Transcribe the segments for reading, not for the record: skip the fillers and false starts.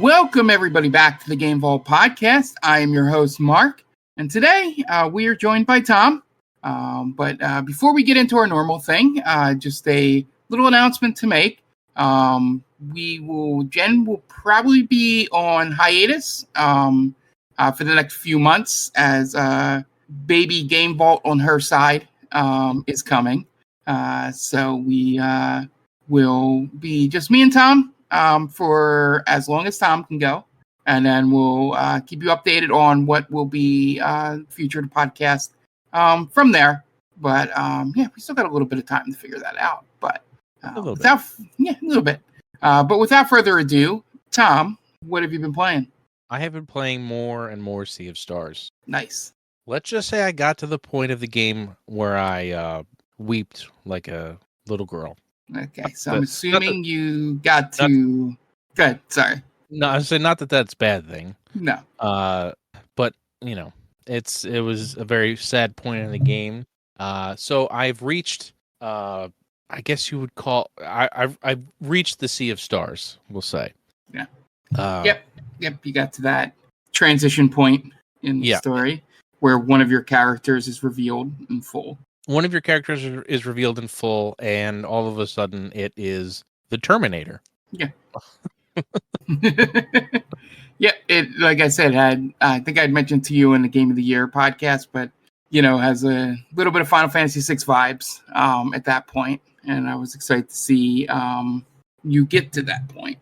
Welcome, everybody, back to the Game Vault podcast. I am your host, Mark, and today we are joined by Tom. But before we get into our normal thing, just a little announcement to make. Jen will probably be on hiatus for the next few months as baby Game Vault on her side is coming. So we will be just me and Tom for as long as Tom can go. And then we'll keep you updated on what will be future podcast from there. But we still got a little bit of time to figure that out. But a little bit. But without further ado, Tom, what have you been playing? I have been playing more and more Sea of Stars. Nice. Let's just say I got to the point of the game where I weeped like a little girl. Okay, so I'm assuming you got to... Good, sorry. No, I say not that that's a bad thing. No. But, you know, it was a very sad point in the game. So I've reached, I guess you would call... I've reached the Sea of Stars, we'll say. Yeah. Yep, you got to that transition point in the story where one of your characters is revealed in full. One of your characters is revealed in full, and all of a sudden it is the Terminator. Yeah. Yeah, it, like I said, I think I'd mentioned to you in the Game of the Year podcast, but, has a little bit of Final Fantasy VI vibes at that point, and I was excited to see you get to that point.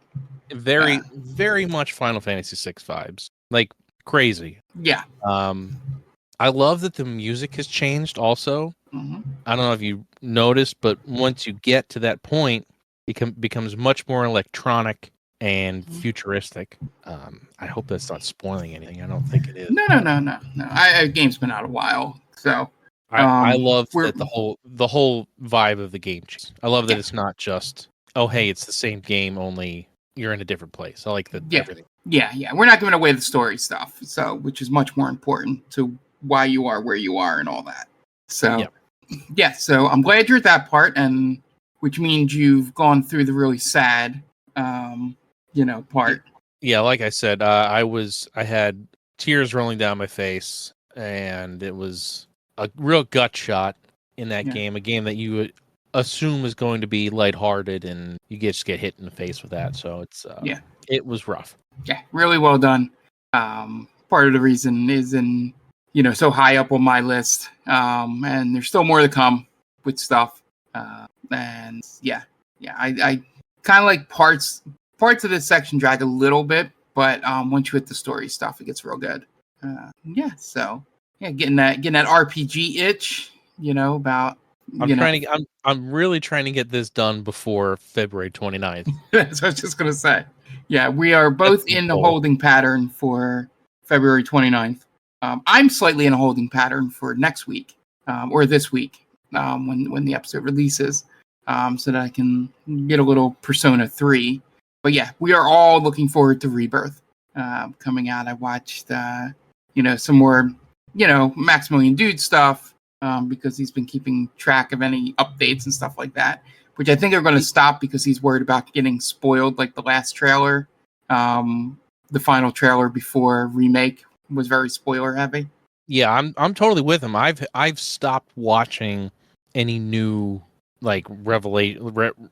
Very, very much Final Fantasy VI vibes. Like, crazy. Yeah. I love that the music has changed also. Mm-hmm. I don't know if you noticed, but once you get to that point, it becomes much more electronic and futuristic. I hope that's not spoiling anything. I don't think it is. No. The game's been out a while, so I love that the whole vibe of the game changed. I love that it's not just it's the same game, only you're in a different place. I like that. Everything. Yeah. We're not giving away the story stuff, so which is much more important to why you are where you are and all that. So so I'm glad you're at that part, and which means you've gone through the really sad, part. Yeah, like I said, I had tears rolling down my face, and it was a real gut shot in that game. A game that you would assume is going to be lighthearted, and you just get hit in the face with that. So it's it was rough. Yeah, really well done. Part of the reason is so high up on my list, and there's still more to come with stuff. And I kind of like parts of this section drag a little bit, but once you hit the story stuff, it gets real good. Getting that RPG itch, about. I'm really trying to get this done before February 29th. That's what I was just gonna say. Yeah, we are both in the holding pattern for February 29th. I'm slightly in a holding pattern for next week, or this week, when the episode releases, so that I can get a little Persona 3. But yeah, we are all looking forward to Rebirth coming out. I watched, some more, Maximilian Dude stuff, because he's been keeping track of any updates and stuff like that, which I think are going to stop because he's worried about getting spoiled like the last trailer. The final trailer before Remake was very spoiler heavy. Yeah, I'm totally with him. I've stopped watching any new like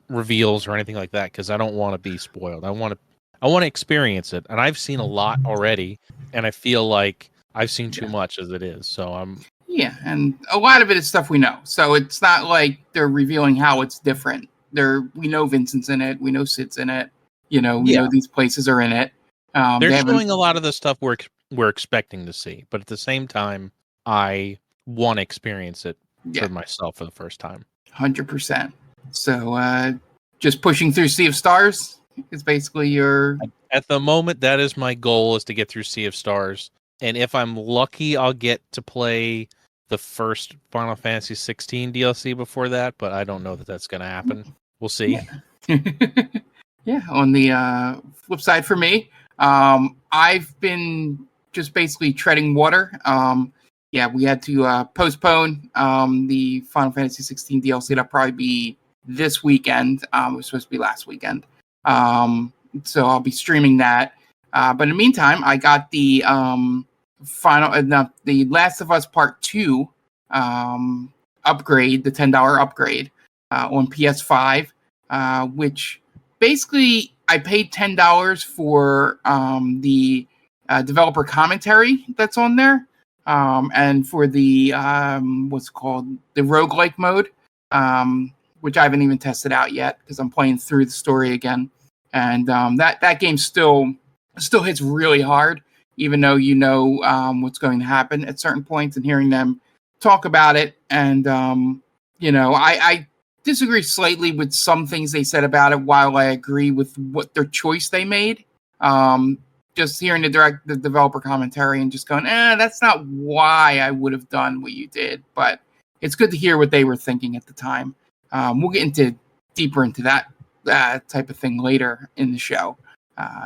reveals or anything like that because I don't want to be spoiled. I want to experience it, and I've seen a lot already, and I feel like I've seen too much as it is. So I'm and a lot of it is stuff we know. So it's not like they're revealing how it's different. We know Vincent's in it. We know Sid's in it. We know these places are in it. They're showing a lot of the stuff we're expecting to see, but at the same time, I want to experience it for myself for the first time. 100%. So just pushing through Sea of Stars is basically your... At the moment, that is my goal, is to get through Sea of Stars. And if I'm lucky, I'll get to play the first Final Fantasy 16 DLC before that, but I don't know that that's going to happen. We'll see. Yeah. On the flip side for me, I've been just basically treading water. We had to postpone the Final Fantasy 16 DLC. That'll probably be this weekend. It was supposed to be last weekend. So I'll be streaming that. But in the meantime, I got the the Last of Us Part 2 upgrade, the $10 upgrade on PS5, which basically I paid $10 for the developer commentary that's on there, and for the what's it called, the roguelike mode, which I haven't even tested out yet because I'm playing through the story again, and that game still hits really hard, even though you know what's going to happen at certain points, and hearing them talk about it. And I disagree slightly with some things they said about it, while I agree with what their choice they made. Just hearing the developer commentary and just going, that's not why I would have done what you did. But it's good to hear what they were thinking at the time. We'll get deeper into that type of thing later in the show.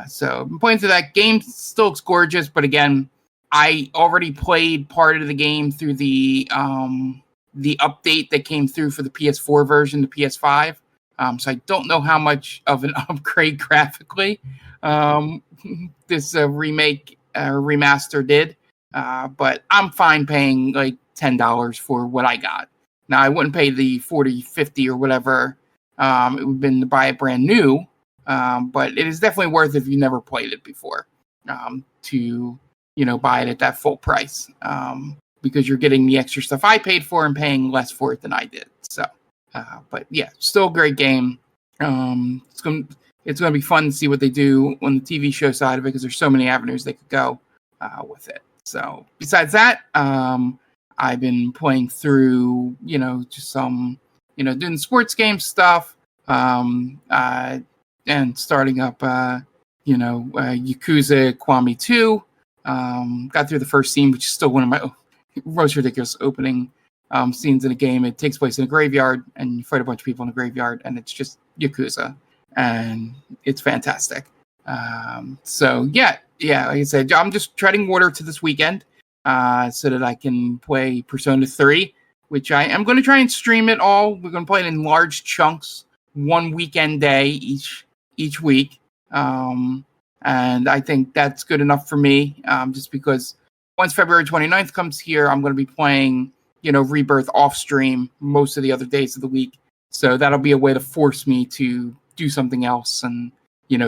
So I'm playing through that game. Still looks gorgeous, but again, I already played part of the game through the update that came through for the PS4 version, the PS5. So I don't know how much of an upgrade graphically this remake remaster did, but I'm fine paying like $10 for what I got. Now I wouldn't pay the $40, $50 or whatever it would have been to buy it brand new, but it is definitely worth it if you never played it before to buy it at that full price, because you're getting the extra stuff I paid for and paying less for it than I did. So, but yeah, still a great game. It's gonna be fun to see what they do on the TV show side of it, because there's so many avenues they could go with it. So besides that, I've been playing through, just some, doing sports game stuff, and starting up, Yakuza Kiwami 2. Got through the first scene, which is still one of my most ridiculous opening scenes in a game. It takes place in a graveyard, and you fight a bunch of people in a graveyard, and it's just Yakuza, and it's fantastic. So yeah, like I said, I'm just treading water to this weekend, so that I can play Persona 3, which I am going to try and stream it all. We're going to play it in large chunks, one weekend day each week. And I think that's good enough for me, just because once February 29th comes here, I'm going to be playing, Rebirth off stream most of the other days of the week. So that'll be a way to force me to do something else and,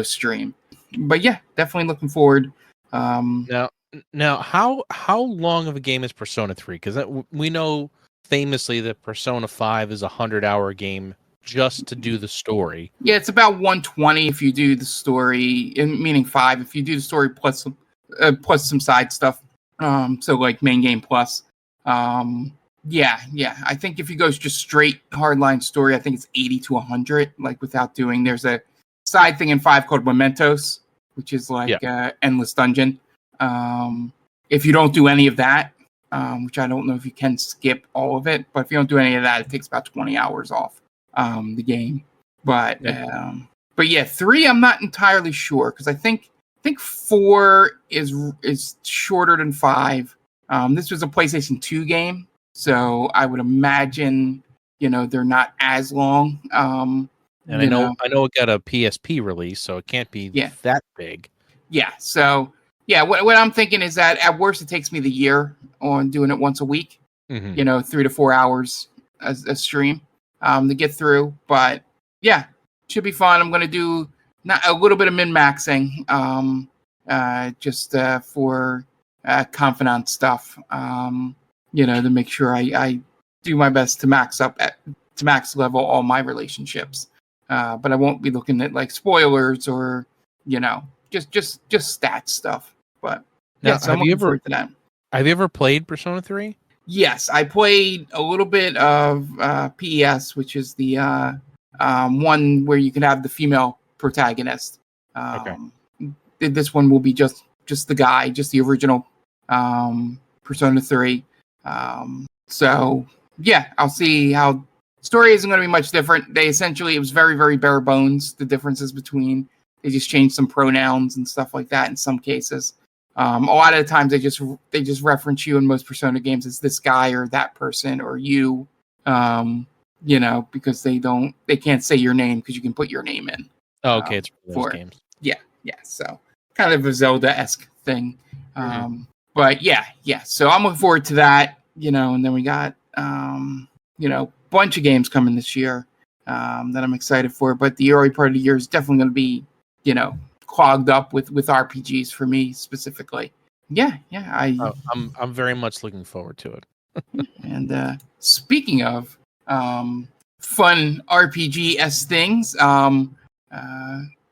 stream. But yeah, definitely looking forward. Now, how long of a game is Persona 3? Because we know famously that Persona 5 is a 100-hour game just to do the story. Yeah, it's about 120 if you do the story, meaning 5 if you do the story plus some side stuff. So like main game plus. Yeah. I think if you go just straight hardline story, I think it's 80 to 100. Like without doing, there's a side thing in 5 called Mementos, which is like endless dungeon. If you don't do any of that, which I don't know if you can skip all of it, but if you don't do any of that, it takes about 20 hours off the game. But yeah, 3 I'm not entirely sure, because I think 4 is shorter than 5. This was a PlayStation 2 game, so I would imagine they're not as long. And I know it got a PSP release, so it can't be that big. Yeah, so yeah, what I'm thinking is that at worst it takes me the year on doing it once a week. 3 to 4 hours a stream to get through. But yeah, should be fun. I'm gonna do a little bit of min-maxing, just for confidant stuff. To make sure I do my best to max level all my relationships. But I won't be looking at like spoilers or just stat stuff. But yeah, so I'm looking forward to that. Have you ever played Persona 3? Yes, I played a little bit of PES, which is the one where you can have the female protagonist. Okay. This one will be just the guy, just the original Persona 3. So yeah, I'll see how story isn't going to be much different. It was very, very bare bones. The differences between, they just changed some pronouns and stuff like that in some cases. A lot of the times they just reference you in most Persona games as this guy or that person or you, because they can't say your name because you can put your name in. Oh, okay, it's for those games. Yeah. So kind of a Zelda-esque thing. But yeah. So I'm looking forward to that, and then we got, bunch of games coming this year that I'm excited for. But the early part of the year is definitely going to be, clogged up with RPGs for me specifically. I'm very much looking forward to it. And speaking of fun RPG-esque things,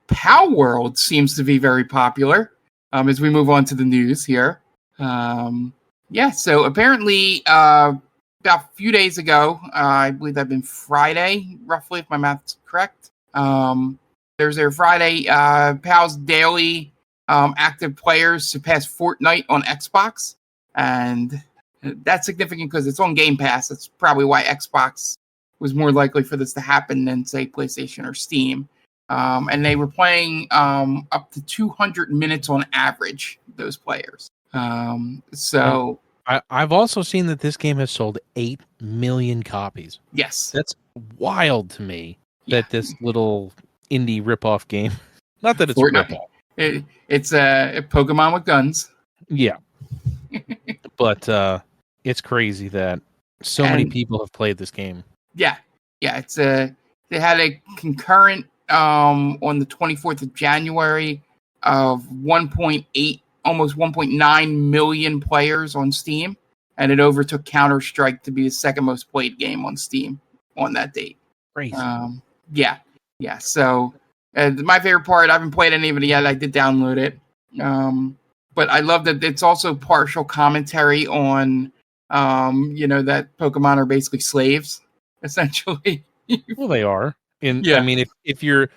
Palworld seems to be very popular as we move on to the news here. So apparently about a few days ago, I believe that'd been Friday, roughly, if my math's correct. Thursday or Friday, PAL's daily active players surpassed Fortnite on Xbox. And that's significant because it's on Game Pass. That's probably why Xbox was more likely for this to happen than, say, PlayStation or Steam. And they were playing up to 200 minutes on average, those players. I've also seen that this game has sold 8 million copies. Yes. That's wild to me that this little indie ripoff game, not that it's Fortnite. ripoff. It's a Pokemon with guns. Yeah. But it's crazy that so many people have played this game. Yeah. It's they had a concurrent on the 24th of January of 1.8, almost 1.9 million players on Steam, and it overtook Counter-Strike to be the second most played game on Steam on that date. Crazy. So my favorite part, I haven't played any of it yet. I did download it. But I love that it's also partial commentary on, that Pokemon are basically slaves, essentially. Well, they are. I mean, if you're,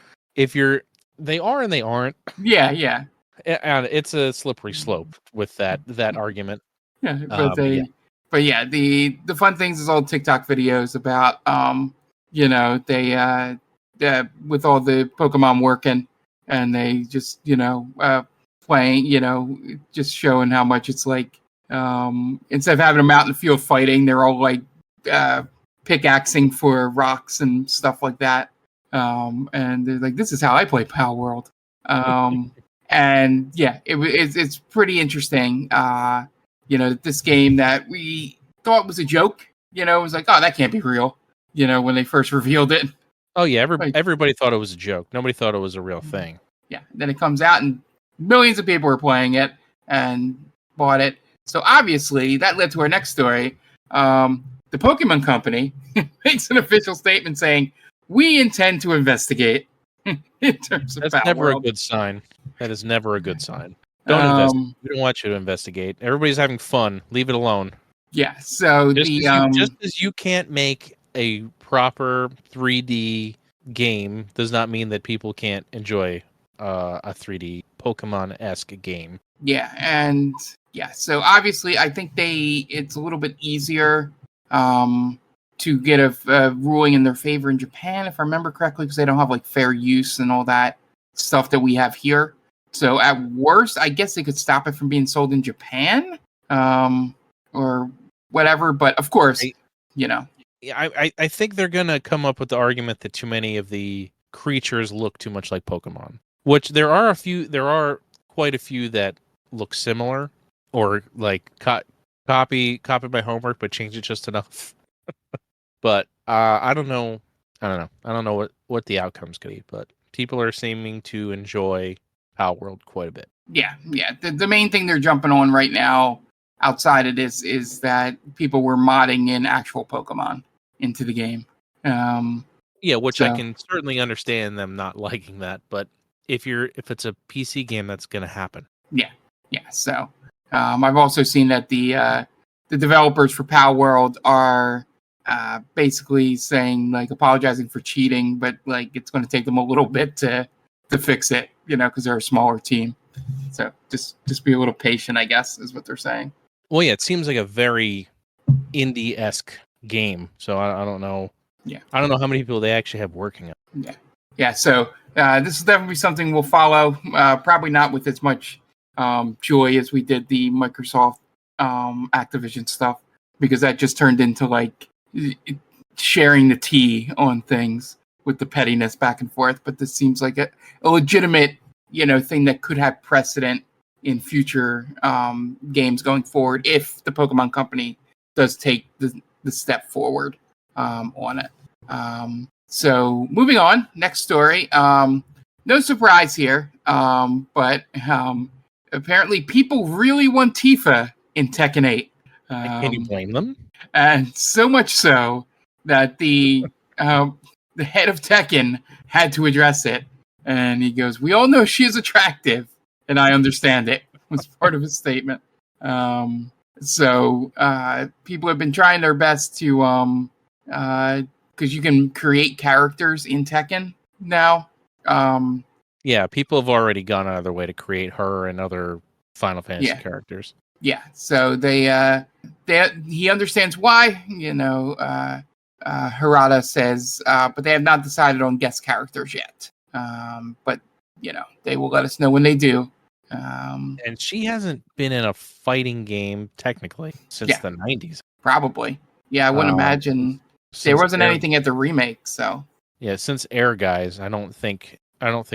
they are and they aren't. Yeah. And it's a slippery slope with that argument. Yeah, but the fun things is all TikTok videos about, they with all the Pokemon working, and they just, playing, just showing how much it's like, instead of having them out in the field fighting, they're all like pickaxing for rocks and stuff like that. And they're like, this is how I play Palworld. And yeah, it's pretty interesting. This game that we thought was a joke, it was like, oh, that can't be real, when they first revealed it. Oh yeah, everybody thought it was a joke. Nobody thought it was a real thing. Yeah, then it comes out and millions of people were playing it and bought it. So obviously that led to our next story. The Pokemon Company makes an official statement saying, we intend to investigate in terms of That's never Palworld. A good sign. That is never a good sign. Don't investigate. We don't want you to investigate. Everybody's having fun. Leave it alone. Yeah, so just as you can't make a proper 3D game does not mean that people can't enjoy a 3D Pokemon-esque game. Yeah, and so obviously I think it's a little bit easier to get a ruling in their favor in Japan, if I remember correctly, because they don't have like fair use and all that stuff that we have here. So at worst, I guess they could stop it from being sold in Japan, or whatever. But of course, I think they're gonna come up with the argument that too many of the creatures look too much like Pokemon. Which there are quite a few that look similar, or like copy my homework, but change it just enough. But I don't know. I don't know what the outcome's gonna be, but people are seeming to enjoy Palworld quite a bit. Yeah. The main thing they're jumping on right now outside of this is that people were modding in actual Pokemon into the game. Which I can certainly understand them not liking that, but if it's a PC game, that's going to happen. Yeah. So I've also seen that the developers for Palworld are basically saying, like, apologizing for cheating, but like it's going to take them a little bit to fix it, because they're a smaller team. So just be a little patient, I guess, is what they're saying. Well, yeah, it seems like a very indie-esque game. So I don't know. Yeah, I don't know how many people they actually have working on. Yeah. So this is definitely something we'll follow. Probably not with as much joy as we did the Microsoft Activision stuff, because that just turned into like sharing the tea on things with the pettiness back and forth. But this seems like a legitimate thing that could have precedent in future games going forward if the Pokemon Company does take the step forward on it. So moving on, next story. No surprise here, but apparently people really want Tifa in Tekken 8. Can you blame them? And so much so that the head of Tekken had to address it. And he goes, "We all know she is attractive, and I understand it," was part of his statement. So people have been trying their best to, because you can create characters in Tekken now. Yeah, people have already gone out of their way to create her and other Final Fantasy characters. Yeah, so he understands why. Harada says, but they have not decided on guest characters yet. But they will let us know when they do. And she hasn't been in a fighting game technically since the 90s. Probably. Yeah, I wouldn't imagine there wasn't anything at the remake. So yeah, since Air Guys, I don't think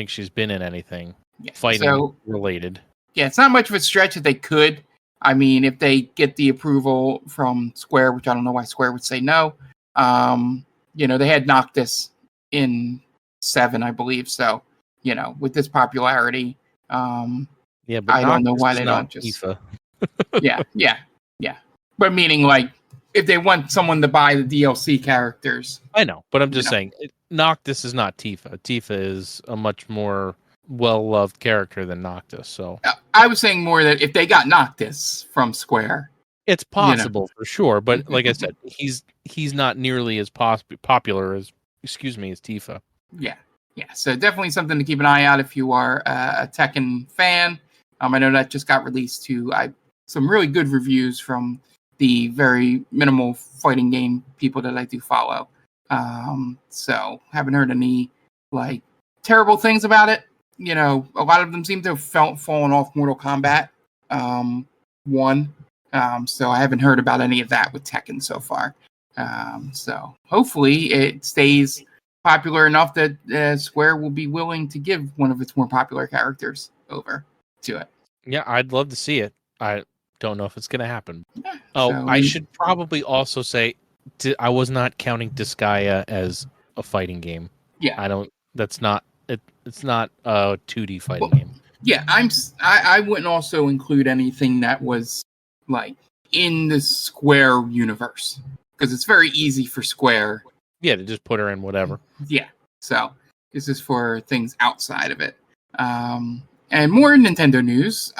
she's been in anything fighting related. Yeah, it's not much of a stretch that they could. I mean, if they get the approval from Square, which I don't know why Square would say no. They had Noctis in 7, I believe. So, with this popularity, but I don't know why they don't just. Tifa. yeah. But meaning, like, if they want someone to buy the DLC characters. I know, but I'm just saying, Noctis is not Tifa. Tifa is a much more well-loved character than Noctis. So I was saying more that if they got Noctis from Square, it's possible for sure. But like I said, he's not nearly as popular as Tifa. Yeah. So definitely something to keep an eye out if you are a Tekken fan. I know that just got released to some really good reviews from the very minimal fighting game people that I do follow. So haven't heard any terrible things about it. A lot of them seem to have fallen off Mortal Kombat 1. So I haven't heard about any of that with Tekken so far. So hopefully it stays popular enough that Square will be willing to give one of its more popular characters over to it. Yeah, I'd love to see it. I don't know if it's going to happen. Yeah, I should probably also say I was not counting Disgaea as a fighting game. Yeah, that's not. It's not a 2D fighting game. Yeah, I wouldn't also include anything that was in the Square universe because it's very easy for Square. Yeah, to just put her in whatever. Yeah, so this is for things outside of it. And more Nintendo news.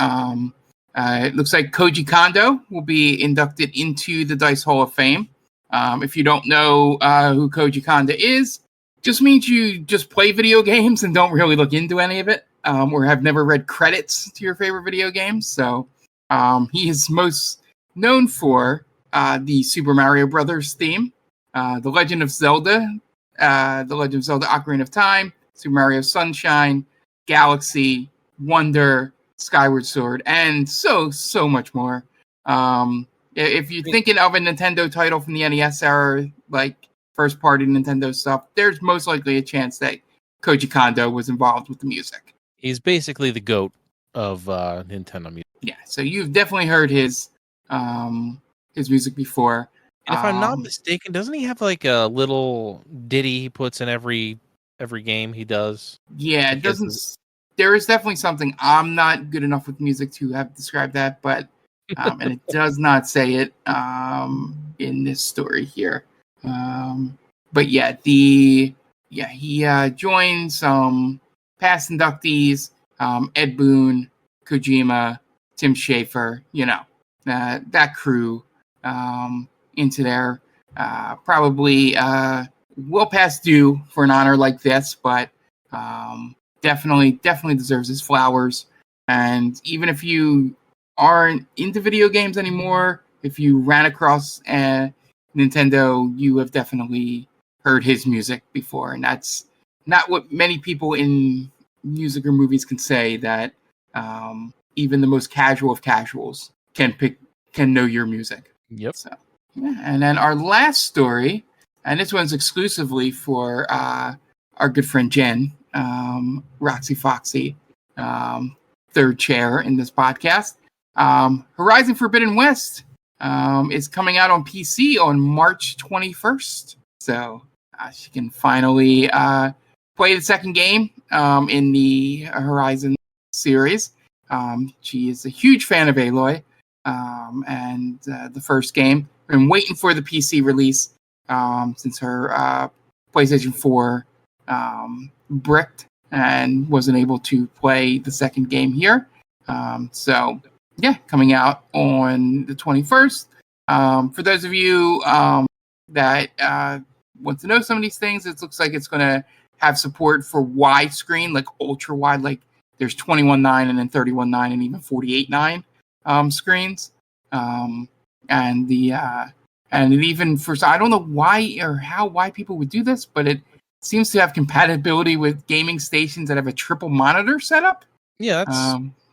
It looks like Koji Kondo will be inducted into the Dice Hall of Fame. If you don't know who Koji Kondo is, just means you just play video games and don't really look into any of it, or have never read credits to your favorite video games. So he is most known for the Super Mario Brothers theme, The Legend of Zelda, Ocarina of Time, Super Mario Sunshine, Galaxy, Wonder, Skyward Sword, and so much more. If you're thinking of a Nintendo title from the NES era, first party Nintendo stuff, there's most likely a chance that Koji Kondo was involved with the music. He's basically the GOAT of Nintendo music. Yeah, so you've definitely heard his music before. And if I'm not mistaken, doesn't he have a little ditty he puts in every game he does? Yeah, it doesn't. There is definitely something. I'm not good enough with music to have described that, but and it does not say it in this story here. But he joined some past inductees, Ed Boon, Kojima, Tim Schafer, that crew into there. Probably well past due for an honor like this, but definitely deserves his flowers. And even if you aren't into video games anymore, if you ran across Nintendo, you have definitely heard his music before, and that's not what many people in music or movies can say, that even the most casual of casuals can know your music. Yep. So, yeah. And then our last story, and this one's exclusively for our good friend Jen, Roxy Foxy. third chair in this podcast. Horizon Forbidden West is coming out on PC on March 21st. So she can finally play the second game in the Horizon series. She is a huge fan of Aloy and the first game. Been waiting for the PC release since her PlayStation 4 bricked and wasn't able to play the second game here. So, yeah, coming out on the 21st. For those of you that want to know some of these things, it looks like it's going to have support for widescreen, like ultra wide, like there's 21:9 and then 31:9 and even 48:9 screens. And it even for, I don't know why or why people would do this, but it seems to have compatibility with gaming stations that have a triple monitor setup. Yeah,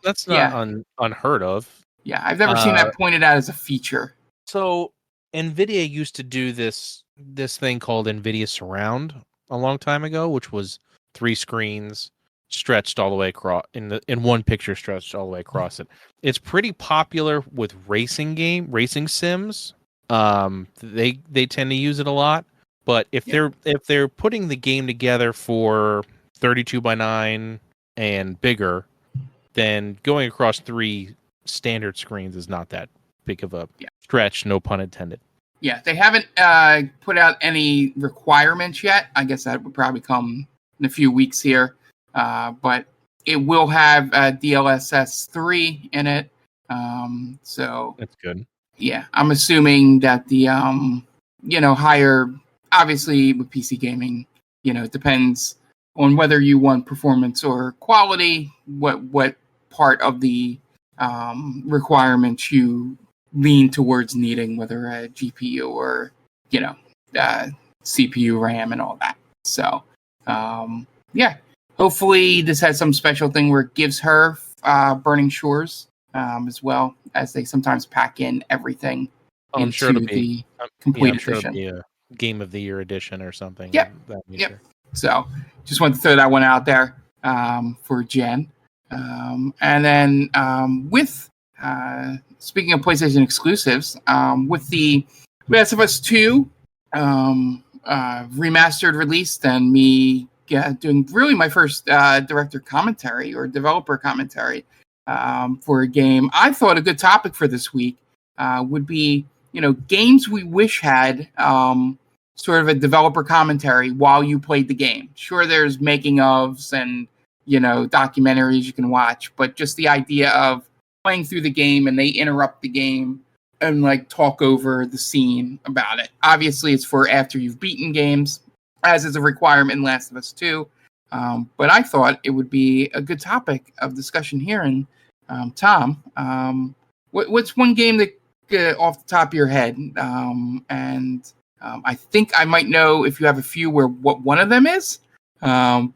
that's not unheard of. Yeah, I've never seen that pointed out as a feature. So NVIDIA used to do this thing called NVIDIA Surround a long time ago, which was 3 screens stretched all the way across in one picture, stretched all the way across it. It's pretty popular with racing sims. They tend to use it a lot. But if they're putting the game together for 32:9 and bigger, then going across 3 standard screens is not that big of a stretch, no pun intended. Yeah, they haven't put out any requirements yet. I guess that would probably come in a few weeks here. But it will have DLSS 3 in it. So that's good. Yeah, I'm assuming that the higher, obviously with PC gaming, it depends on whether you want performance or quality, what part of the requirements you lean towards needing, whether a GPU or CPU, RAM, and all that. So hopefully this has some special thing where it gives her Burning Shores as well, as they sometimes pack in everything into the complete edition. It'll be a Game of the Year edition or something. Yep. So just wanted to throw that one out there for Jen. And then with speaking of PlayStation exclusives, with the Last of Us 2 remastered released, and me doing really my first director commentary or developer commentary for a game, I thought a good topic for this week would be, games we wish had sort of a developer commentary while you played the game. Sure, there's making ofs and documentaries you can watch, but just the idea of playing through the game and they interrupt the game and talk over the scene about it. Obviously, it's for after you've beaten games, as is a requirement in Last of Us 2. But I thought it would be a good topic of discussion here. And Tom, what's one game that off the top of your head? I think I might know if you have a few what one of them is. Yeah.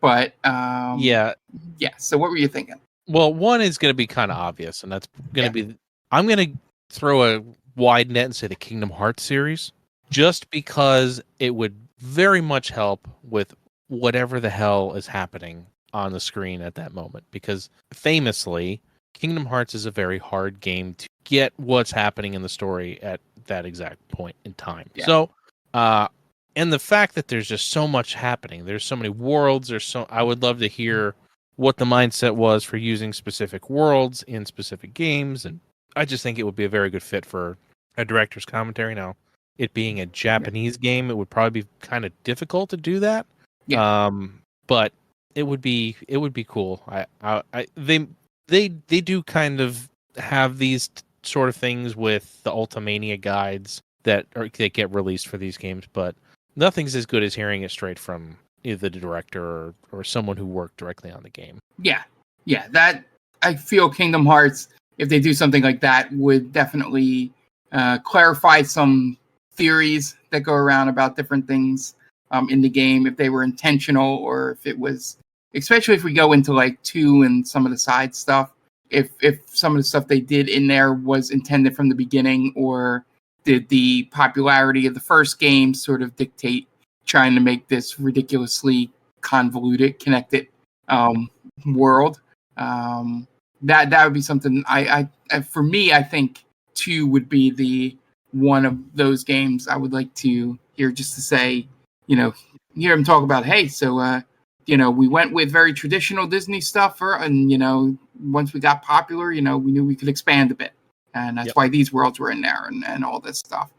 So what were you thinking? Well, one is going to be kind of obvious, and that's going to be. I'm going to throw a wide net and say the Kingdom Hearts series, just because it would very much help with whatever the hell is happening on the screen at that moment. Because famously, Kingdom Hearts is a very hard game to get what's happening in the story at that exact point in time. Yeah. So, and the fact that there's just so much happening, there's so many worlds, I would love to hear what the mindset was for using specific worlds in specific games, and I just think it would be a very good fit for a director's commentary. Now, it being a Japanese game, it would probably be kind of difficult to do that. Yeah. But it would be cool. They do kind of have these sort of things with the Ultimania guides that get released for these games, but nothing's as good as hearing it straight from either the director or someone who worked directly on the game. Yeah. That I feel Kingdom Hearts, if they do something like that, would definitely clarify some theories that go around about different things in the game, if they were intentional or if it was, especially if we go into 2 and some of the side stuff, if some of the stuff they did in there was intended from the beginning, or did the popularity of the first game sort of dictate trying to make this ridiculously convoluted, connected world. That would be something I for me, I think 2 would be the one of those games I would like to hear, just to say, hear him talk about, hey, so we went with very traditional Disney stuff, and once we got popular, we knew we could expand a bit, and that's why these worlds were in there and all this stuff.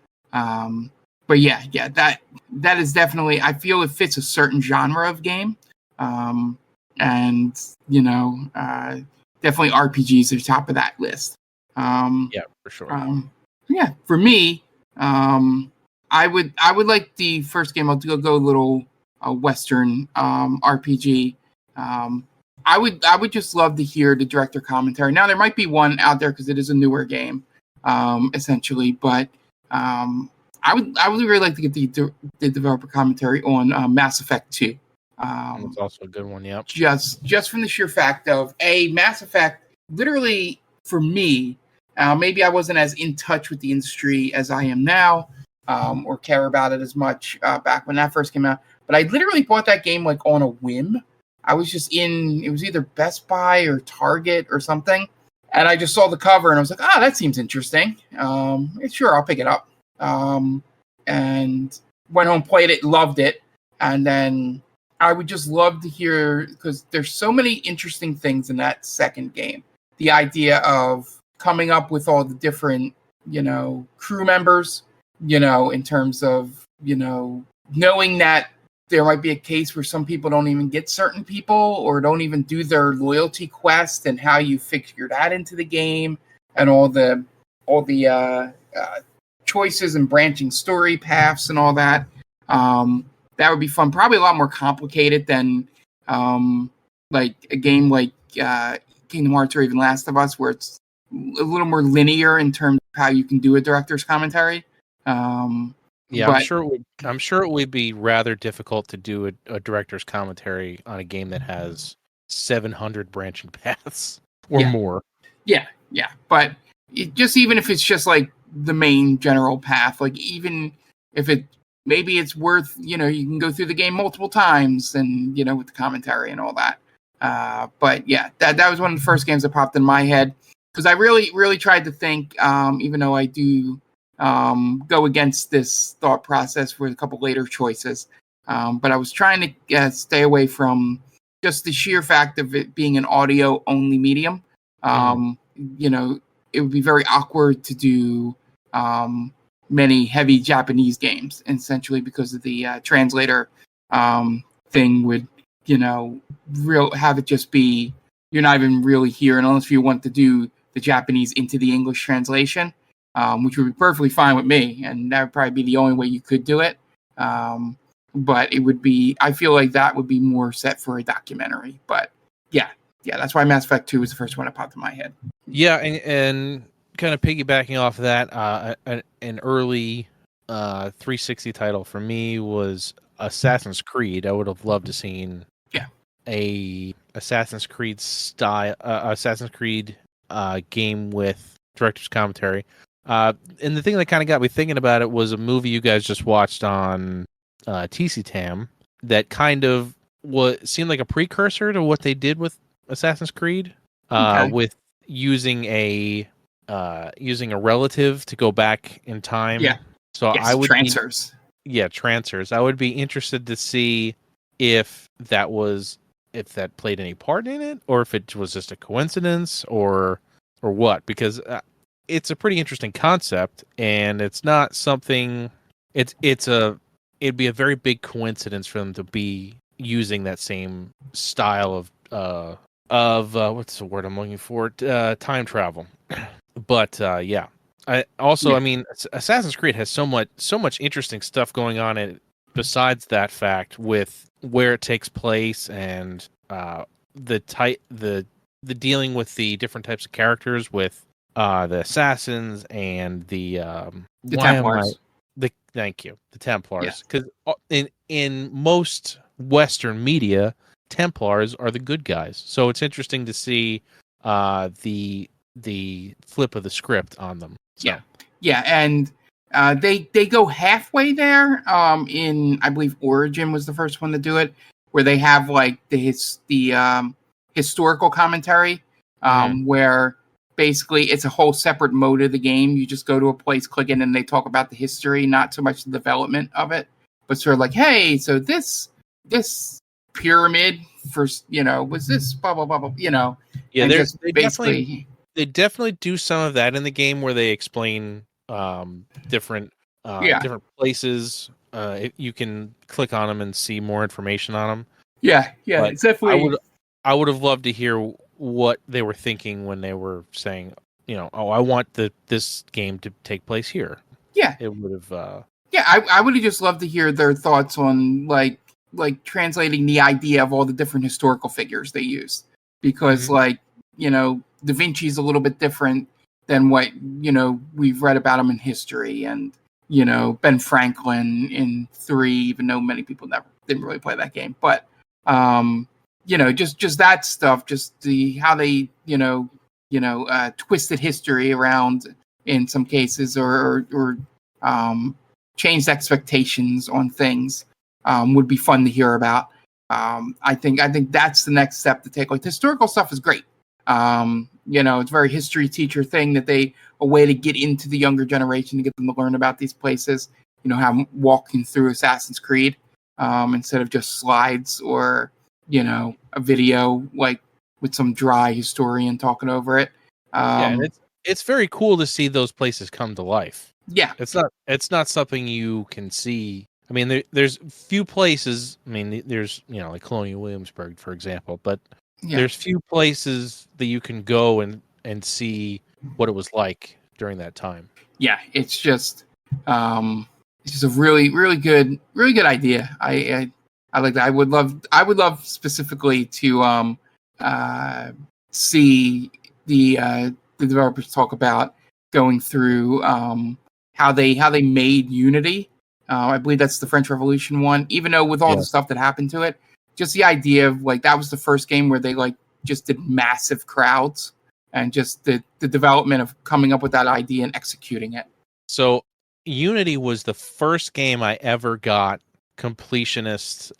But yeah, that is definitely, I feel it fits a certain genre of game, and definitely RPGs are top of that list. Yeah, for sure. Yeah, for me, I would like the first game. I'll go a little Western RPG. I would just love to hear the director commentary. Now there might be one out there because it is a newer game, essentially. But I would really like to get the developer commentary on Mass Effect 2. That's also a good one. Yeah. Just from the sheer fact of Mass Effect, literally for me, maybe I wasn't as in touch with the industry as I am now, or care about it as much back when that first came out. But I literally bought that game like on a whim. I was just it was either Best Buy or Target or something, and I just saw the cover and I was like, that seems interesting. Sure, I'll pick it up. And went home, played it, loved it, and then I would just love to hear, because there's so many interesting things in that second game. The idea of coming up with all the different, crew members, in terms of, knowing that there might be a case where some people don't even get certain people or don't even do their loyalty quest, and how you figure that into the game, and all the choices and branching story paths and all that. That would be fun. Probably a lot more complicated than like a game like Kingdom Hearts or even Last of Us, where it's a little more linear in terms of how you can do a director's commentary. Yeah, I'm sure it would be rather difficult to do a director's commentary on a game that has 700 branching paths or more. Yeah. But even if it's just like the main general path, like even if maybe it's worth, you can go through the game multiple times and, with the commentary and all that. But yeah, that was one of the first games that popped in my head, because I really, really tried to think, even though I do go against this thought process with a couple later choices. But I was trying to stay away from just the sheer fact of it being an audio only medium. It would be very awkward to do many heavy Japanese games, essentially, because of the translator thing would, have it just be, you're not even really hearing, unless you want to do the Japanese into the English translation, which would be perfectly fine with me, and that would probably be the only way you could do it. But it would be, I feel like that would be more set for a documentary. But yeah, that's why Mass Effect 2 was the first one that popped in my head. Yeah, and kind of piggybacking off of that, an early 360 title for me was Assassin's Creed. I would have loved to seen a Assassin's Creed style game with director's commentary. And the thing that kind of got me thinking about it was a movie you guys just watched on TCTAM that kind of seemed like a precursor to what they did with Assassin's Creed, with using a relative to go back in time. Yeah. So yes, I would transfers. Transfers. I would be interested to see if that played any part in it, or if it was just a coincidence, or what. Because it's a pretty interesting concept, and it's not something. It'd be a very big coincidence for them to be using that same style of what's the word I'm looking for? Time travel. But yeah. I mean, Assassin's Creed has so much interesting stuff going on in it, besides that fact, with where it takes place and the dealing with the different types of characters, with the assassins and the Templars. Thank you, the Templars, because in most Western media, Templars are the good guys. So it's interesting to see the flip of the script on them. So. Yeah, and they go halfway there. In, I believe, Origin was the first one to do it, where they have like the historical commentary, where basically it's a whole separate mode of the game. You just go to a place, click it, and they talk about the history, not so much the development of it, but sort of like, hey, so this pyramid first, was this blah blah blah blah, Yeah, and just they definitely do some of that in the game where they explain different places. You can click on them and see more information on them. Yeah, But it's definitely. I would have loved to hear what they were thinking when they were saying, I want this game to take place here. Yeah, it would have. I would have just loved to hear their thoughts on like translating the idea of all the different historical figures they used, because Da Vinci's a little bit different than what we've read about him in history, and Ben Franklin in 3, even though many people didn't really play that game, but just that stuff, just how they twisted history around in some cases, or changed expectations on things, would be fun to hear about. I think that's the next step to take. Like, the historical stuff is great. It's a very history teacher thing a way to get into the younger generation, to get them to learn about these places. Have them walking through Assassin's Creed instead of just slides or a video like with some dry historian talking over it. And it's very cool to see those places come to life. Yeah, it's not something you can see. I mean, there's few places. I mean, there's like Colonial Williamsburg, for example, but there's few places that you can go and see what it was like during that time. Yeah, it's just a really, really good idea. I like that. I would love specifically to see the developers talk about going through how they made Unity. I believe that's the French Revolution one. Even though with all the stuff that happened to it, just the idea of like that was the first game where they like just did massive crowds, and just the development of coming up with that idea and executing it. So Unity was the first game I ever got completionist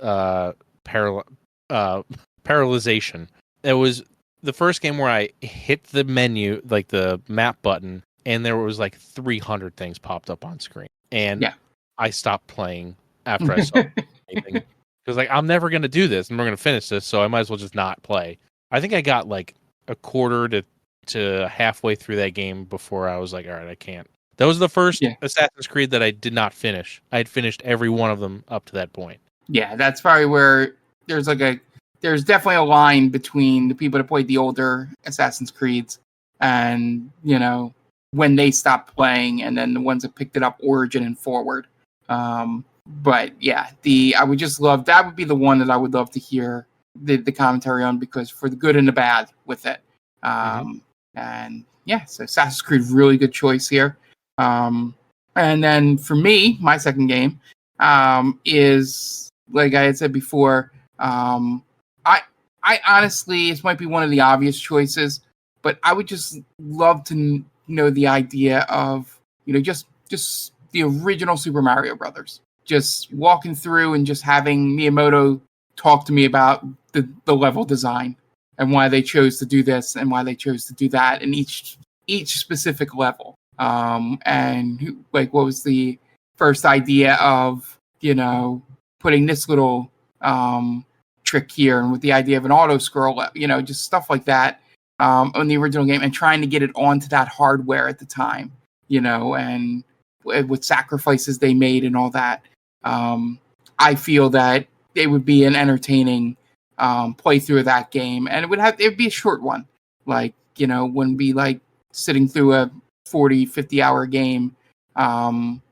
paralyzation. It was the first game where I hit the menu, like the map button, and there was like 300 things popped up on screen. And I stopped playing after I saw anything. Because like, I'm never going to do this. I'm never going to finish this, so I might as well just not play. I think I got like a quarter to halfway through that game before I was like, all right, I can't. That was the first Assassin's Creed that I did not finish. I had finished every one of them up to that point. Yeah, that's probably where there's definitely a line between the people that played the older Assassin's Creeds and, when they stopped playing, and then the ones that picked it up Origin and forward. But yeah, I would just love, that would be the one that I would love to hear the commentary on, because for the good and the bad with it. And yeah, so Assassin's Creed, really good choice here. And then for me, my second game is, like I had said before, I honestly, this might be one of the obvious choices, but I would just love to know the idea of, just the original Super Mario Brothers. Just walking through and just having Miyamoto talk to me about the level design and why they chose to do this and why they chose to do that in each specific level. And like, what was the first idea of, putting this little trick here, and with the idea of an auto scroll, just stuff like that on the original game, and trying to get it onto that hardware at the time, and with sacrifices they made and all that. I feel that it would be an entertaining playthrough of that game, and it would be a short one. Like, wouldn't be like sitting through a 40-50 hour game, in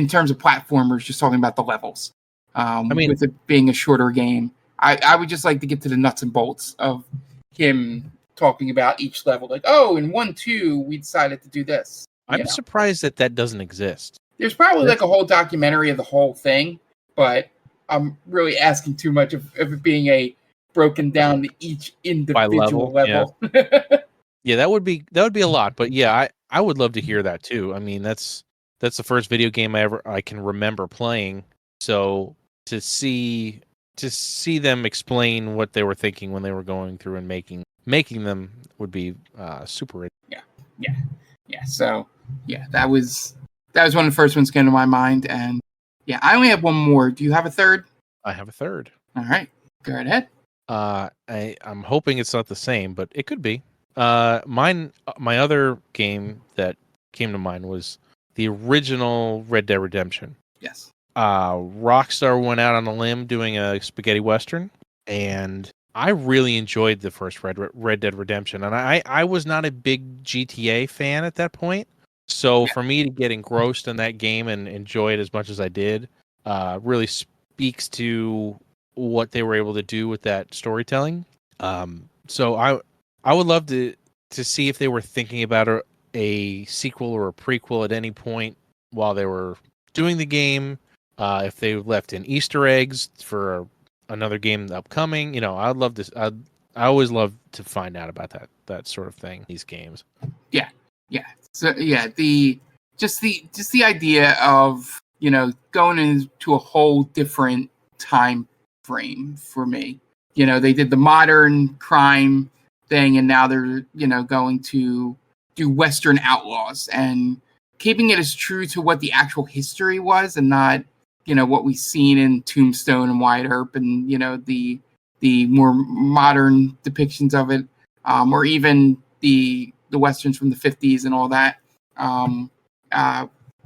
terms of platformers, just talking about the levels. With it being a shorter game, I would just like to get to the nuts and bolts of him talking about each level. Like, in 1-2, we decided to do this. I'm surprised that doesn't exist. There's probably like a whole documentary of the whole thing, but I'm really asking too much of it being a broken down to each individual level. Yeah, that would be a lot. But yeah, I would love to hear that too. I mean, that's the first video game I can remember playing. So to see to see them explain what they were thinking when they were going through and making them would be super. Yeah. So that was one of the first ones that came to my mind, and I only have one more. Do you have a third? I have a third. All right, go right ahead. I'm hoping it's not the same, but it could be. My other game that came to mind was the original Red Dead Redemption. Yes. Rockstar went out on a limb doing a spaghetti western, and I really enjoyed the first Red Dead Redemption, and I was not a big GTA fan at that point. So for me to get engrossed in that game and enjoy it as much as I did, really speaks to what they were able to do with that storytelling. So I would love to see if they were thinking about a sequel or a prequel at any point while they were doing the game. If they left in Easter eggs for another game upcoming, I'd love to. I always love to find out about that sort of thing. These games. Yeah. So the idea of going into a whole different time frame for me. They did the modern crime thing, and now they're going to do Western outlaws and keeping it as true to what the actual history was, and not what we've seen in Tombstone and Wyatt Earp, and the more modern depictions of it, or even the westerns from the 50s and all that,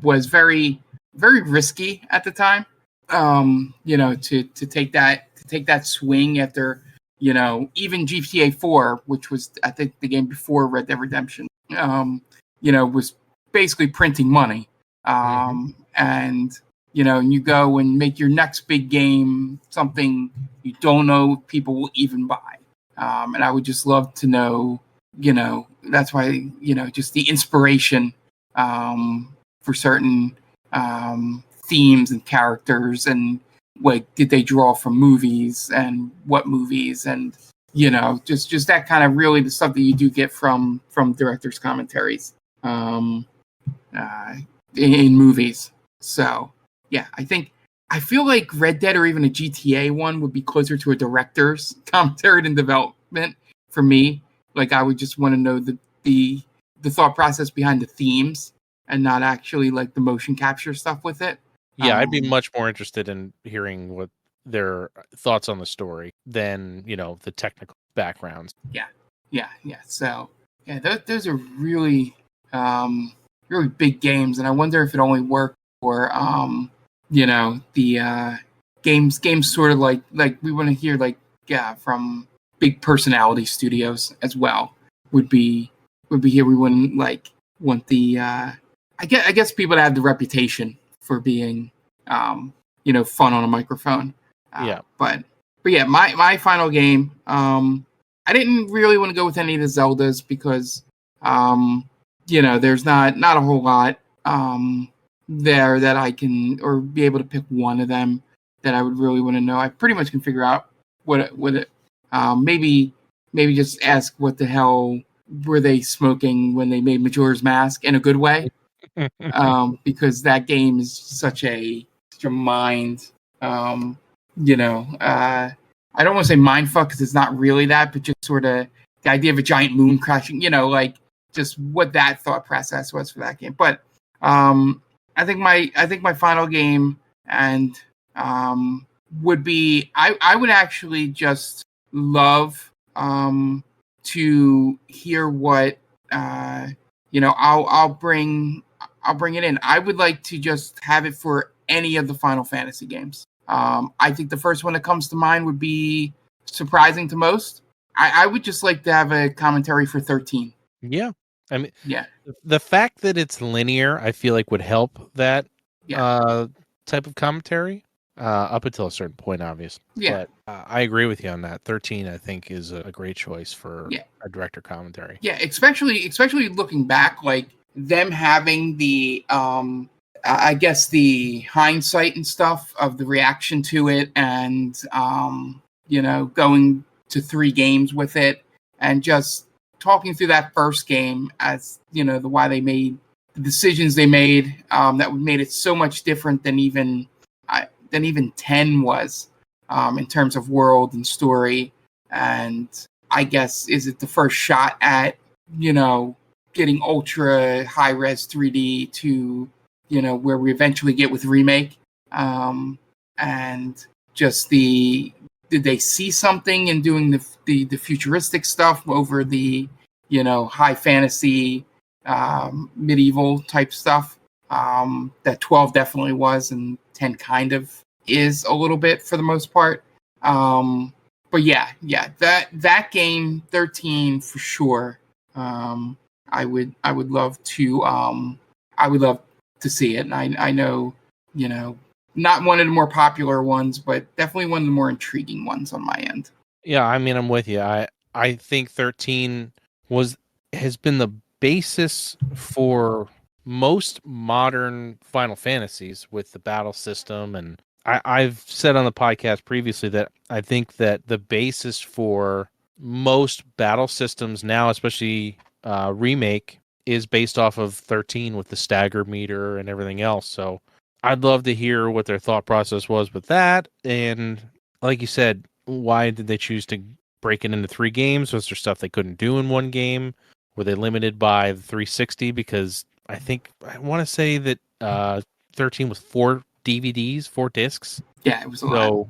was very, very risky at the time. To take that swing after even GTA 4, which was I think the game before Red Dead Redemption, was basically printing money, and you go and make your next big game something you don't know if people will even buy. And I would just love to know, that's why, just the inspiration for certain themes and characters, and what did they draw from movies, and what movies, and just that kind of really the stuff that you do get from directors' commentaries in movies. So I feel like Red Dead or even a GTA one would be closer to a director's commentary and development for me. Like, I would just want to know the thought process behind the themes, and not actually like the motion capture stuff with it. Yeah, I'd be much more interested in hearing what their thoughts on the story than the technical backgrounds. Yeah. So those are really really big games, and I wonder if it only worked for the games sort of like we want to hear from big personality studios as well would be here. We wouldn't want the I guess people that have the reputation for being fun on a microphone. But my final game, I didn't really want to go with any of the Zeldas because there's not a whole lot there that I can, or be able to pick one of them that I would really want to know. I pretty much can figure out what it maybe just ask what the hell were they smoking when they made Majora's Mask, in a good way. Because that game is such a mind, I don't want to say mind fuck, because it's not really that, but just sort of the idea of a giant moon crashing, just what that thought process was for that game. But I think my final game and would be, I would actually just love to hear what I'll bring it in. I would like to just have it for any of the Final Fantasy games. I think the first one that comes to mind would be surprising to most. I would just like to have a commentary for 13. Yeah. I mean, the fact that it's linear, I feel like would help that type of commentary up until a certain point, obviously. Yeah. But I agree with you on that. 13, I think, is a great choice for a director commentary. Yeah, especially looking back, like them having the I guess the hindsight and stuff of the reaction to it, and going to 3 games with it, and just talking through that first game as the why they made the decisions they made, that made it so much different than even 10 was. in terms of world and story. And I guess, is it the first shot at, getting ultra high res 3D to, where we eventually get with remake. And just did they see something in doing the futuristic stuff over the, high fantasy, medieval type stuff? That 12 definitely was, and 10 kind of is a little bit for the most part. But yeah, that game 13 for sure. I would love to see it. And I know, not one of the more popular ones, but definitely one of the more intriguing ones on my end. Yeah, I mean, I'm with you. I think 13 has been the basis for most modern Final Fantasies with the battle system. And I've said on the podcast previously that I think that the basis for most battle systems now, especially remake, is based off of 13 with the stagger meter and everything else. So I'd love to hear what their thought process was with that. And like you said, why did they choose to break it into 3 games? Was there stuff they couldn't do in one game? Were they limited by the 360? Because I want to say that 13 was 4 DVDs, 4 discs. Yeah, it was a lot. So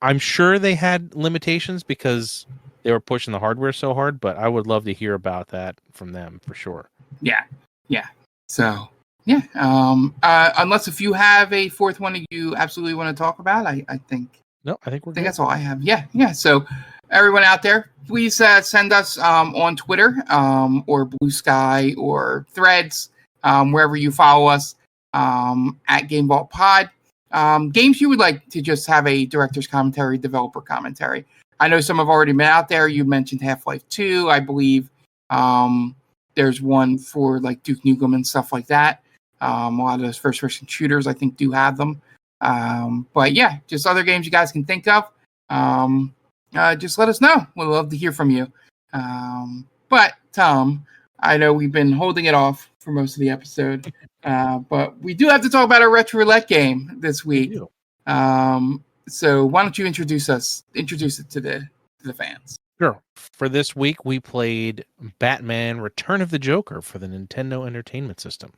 I'm sure they had limitations because they were pushing the hardware so hard, but I would love to hear about that from them for sure. Yeah. So, yeah. Unless if you have a fourth one that you absolutely want to talk about, I think. No, I think we're good. That's all I have. Yeah. So, everyone out there, please send us on Twitter or Blue Sky or Threads, wherever you follow us, at Game Vault Pod. Games you would like to just have a director's commentary, developer commentary. I know some have already been out there. You mentioned Half-Life 2, I believe. There's one for like Duke Nukem and stuff like that. A lot of those first-person shooters, I think, do have them. But yeah, just other games you guys can think of. Just let us know. We'd love to hear from you. But Tom, I know we've been holding it off for most of the episode, but we do have to talk about our Retro Roulette game this week. So why don't you introduce it to the fans? Sure. For this week, we played Batman: Return of the Joker for the Nintendo Entertainment System.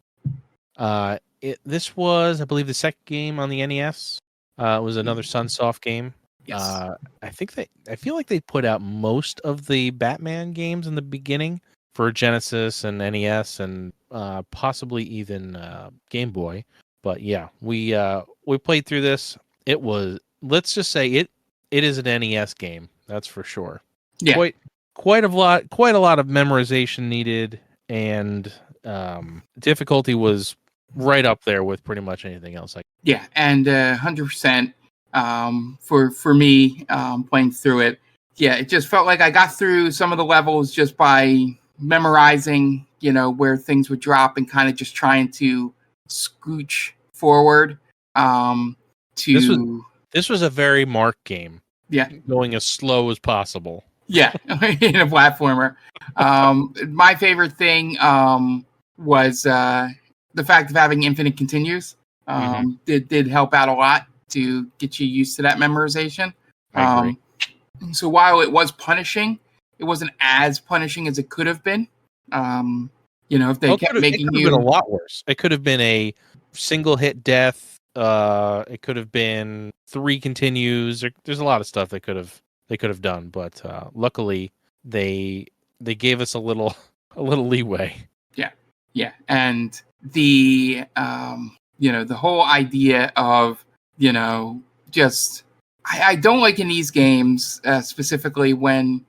This was, I believe, the second game on the NES. It was another Sunsoft game. Yes. I feel like they put out most of the Batman games in the beginning for Genesis and NES and possibly even Game Boy. But yeah, we played through this. It was, let's just say it is an NES game. That's for sure. Yeah. Quite a lot of memorization needed, and difficulty was right up there with pretty much anything else. Yeah, and 100% for me playing through it. Yeah, it just felt like I got through some of the levels just by memorizing, where things would drop and kind of just trying to scooch forward. This was a very Mark game. Yeah, going as slow as possible. Yeah, in a platformer. My favorite thing was the fact of having infinite continues. Did help out a lot to get you used to that memorization. I agree. So while it was punishing, it wasn't as punishing as it could have been. If they kept making it could have been a lot worse. It could have been a single hit death. It could have been 3 continues. There's a lot of stuff they could have done, but luckily they gave us a little leeway. Yeah, and the the whole idea of just I don't like in these games specifically when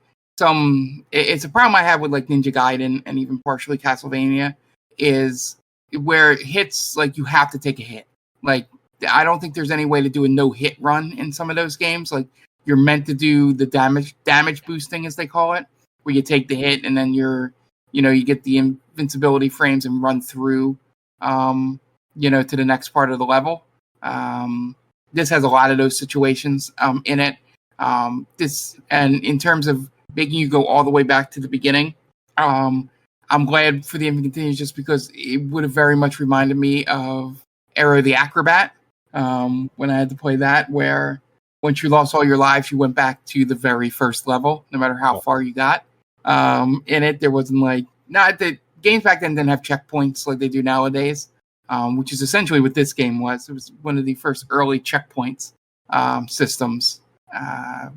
it's a problem I have with like Ninja Gaiden and even partially Castlevania is where it hits like you have to take a hit. Like I don't think there's any way to do a no hit run in some of those games. Like you're meant to do the damage boosting as they call it, where you take the hit and then you get the invincibility frames and run through to the next part of the level. This has a lot of those situations in it. And in terms of making you go all the way back to the beginning, I'm glad for the infinite continues just because it would have very much reminded me of Arrow the Acrobat when I had to play that, where once you lost all your lives, you went back to the very first level, no matter how far you got. In it, there wasn't like not the games back then didn't have checkpoints like they do nowadays, which is essentially what this game was. It was one of the first early checkpoints systems,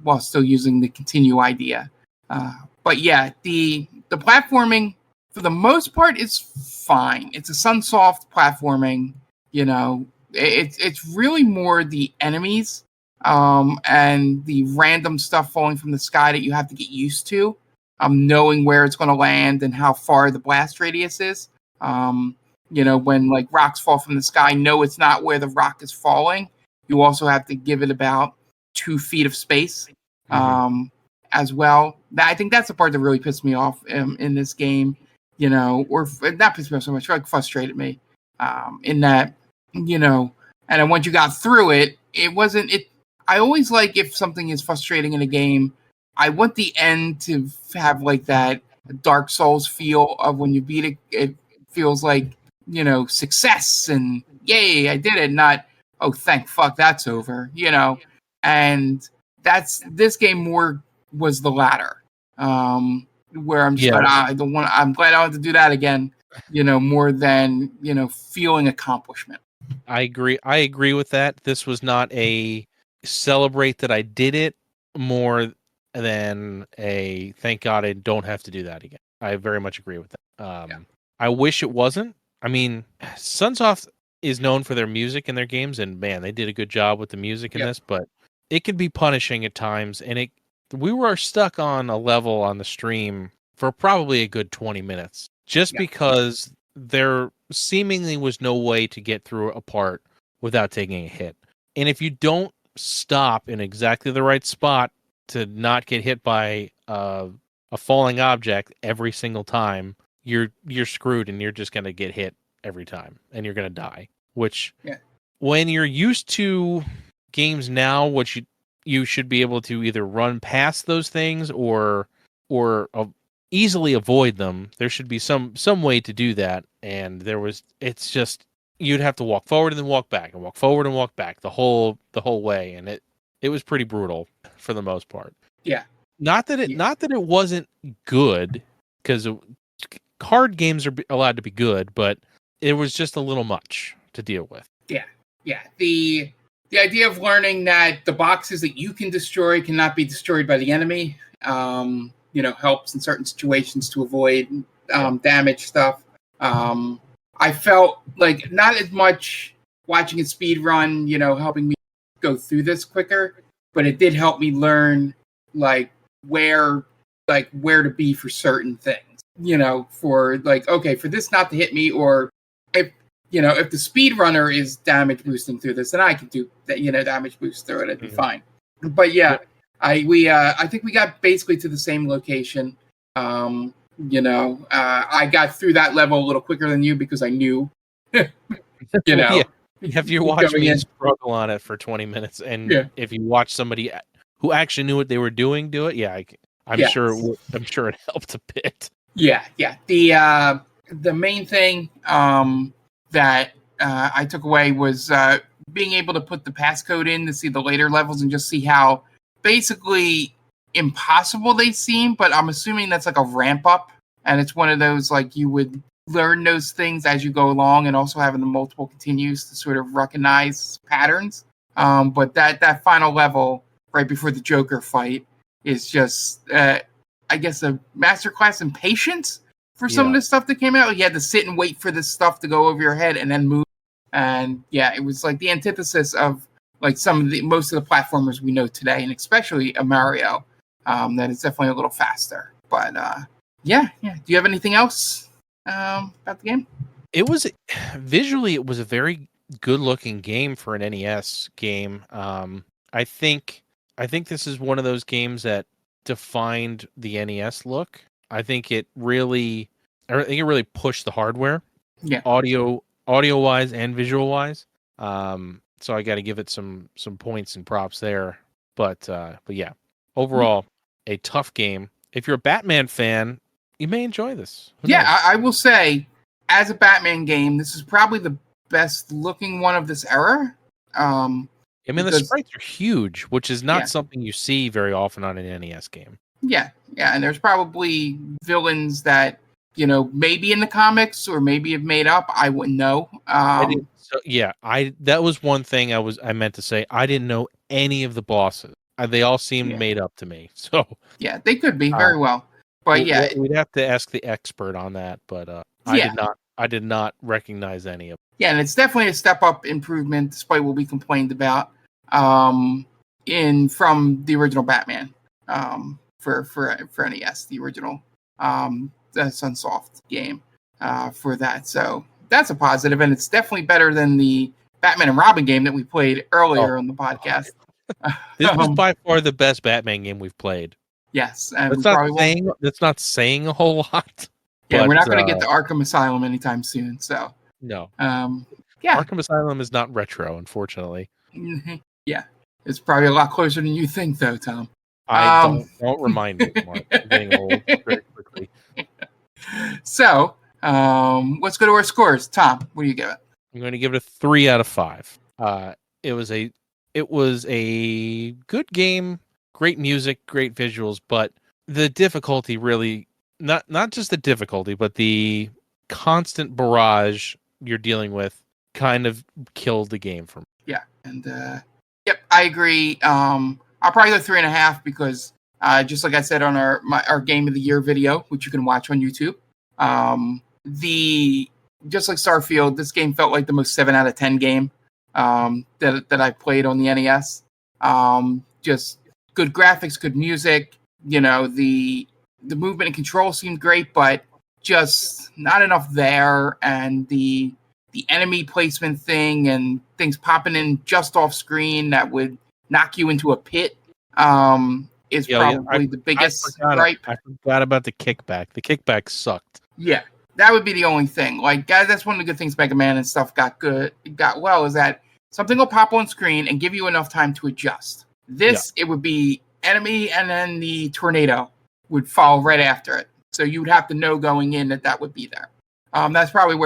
while still using the continue idea. But yeah, the platforming for the most part is fine. It's a Sunsoft platforming. You know, it's really more the enemies and the random stuff falling from the sky that you have to get used to. Knowing where it's going to land and how far the blast radius is. You know, when like rocks fall from the sky, no, it's not where the rock is falling. You also have to give it about 2 feet of space as well. I think that's the part that really pissed me off in this game. You know, or not pissed me off so much, like frustrated me in that, you know, and then once you got through it, it wasn't it. I always like if something is frustrating in a game, I want the end to have like that Dark Souls feel of when you beat it. It feels like, you know, success and yay, I did it. Not, oh, thank fuck, that's over, you know. And this game more was the latter, where I'm just like, I'm glad I don't have to do that again, you know, more than, you know, feeling accomplishment. I agree with that. This was not a celebrate that I did it, more than a thank God I don't have to do that again. I very much agree with that. I wish it wasn't. I mean, Sunsoft is known for their music in their games, and man, they did a good job with the music in this, but it can be punishing at times, and we were stuck on a level on the stream for probably a good 20 minutes, just because there seemingly was no way to get through a part without taking a hit. And if you don't stop in exactly the right spot to not get hit by a falling object every single time, you're screwed, and you're just going to get hit every time, and you're going to die. Which, when you're used to games now, what you should be able to either run past those things or easily avoid them. There should be some way to do that, and it's just you'd have to walk forward and then walk back and walk forward and walk back the whole way, and it was pretty brutal for the most part. Yeah. Not that it wasn't good, because card games are allowed to be good, but it was just a little much to deal with. Yeah. Yeah. The idea of learning that the boxes that you can destroy cannot be destroyed by the enemy, you know, helps in certain situations to avoid damage stuff. I felt like not as much watching a speed run, you know, helping me go through this quicker, but it did help me learn like where to be for certain things, you know, for like, okay, for this not to hit me, or if, you know, if the speedrunner is damage boosting through this, then I can do that, you know, damage boost through it. It'd be fine. But I think we got basically to the same location. You know, I got through that level a little quicker than you because I knew, you know. If you watch me struggle on it for 20 minutes, and if you watch somebody who actually knew what they were doing do it, I'm sure it helped a bit. Yeah. The main thing that I took away was being able to put the passcode in to see the later levels and just see how basically impossible they seem, but I'm assuming that's like a ramp up, and it's one of those like you would learn those things as you go along, and also having the multiple continues to sort of recognize patterns. But that final level right before the Joker fight is just I guess a masterclass in patience for some of the stuff that came out. Like, you had to sit and wait for this stuff to go over your head and then move. And it was like the antithesis of like most of the platformers we know today, and especially a Mario. That is definitely a little faster. But do you have anything else about the game? It was visually, it was a very good looking game for an NES game. I think this is one of those games that defined the NES look. I think it really pushed the hardware, audio wise and visual wise. So I got to give it some points and props there. But yeah, overall, a tough game. If you're a Batman fan, you may enjoy this. I will say, as a Batman game, this is probably the best looking one of this era. I mean, the because sprites are huge, which is not yeah, something you see very often on an NES game. yeah, and there's probably villains that maybe in the comics or maybe have made up. I wouldn't know. That was one thing I meant to say. I didn't know any of the bosses. They all seemed Yeah, made up to me. So yeah, they could be very well, but yeah, we'd have to ask the expert on that. But yeah. I did not recognize any of Yeah, and it's definitely a step up improvement, despite what we complained about in from the original Batman for NES, the original the Sunsoft game for that. So that's a positive, and it's definitely better than the Batman and Robin game that we played earlier on the podcast. This is by far the best Batman game we've played. Yes, and that's not saying a whole lot. Yeah, but, we're not going to get to Arkham Asylum anytime soon. So no, yeah, Arkham Asylum is not retro, unfortunately. Yeah, it's probably a lot closer than you think, though, Tom. Don't remind me, Mark. I'm getting old very quickly. So, let's go to our scores. Tom, what do you give it? I'm going to give it a 3 out of 5. It was a good game, great music, great visuals, but the difficulty really not just the difficulty, but the constant barrage you're dealing with kind of killed the game for me. Yeah, and yep, I agree. I'll probably go 3.5 because just like I said on our Game of the Year video, which you can watch on YouTube, just like Starfield, this game felt like the most 7 out of 10 game that I played on the NES. Just good graphics, good music. The movement and control seemed great, but just not enough there. And the enemy placement thing and things popping in just off screen that would knock you into a pit is probably the biggest gripe. I forgot about the kickback. The kickback sucked. Yeah, that would be the only thing. Like, guys, that's one of the good things Mega Man and stuff got well, is that something will pop on screen and give you enough time to adjust. It would be enemy and then the tornado would follow right after it. So you would have to know going in that would be there. That's probably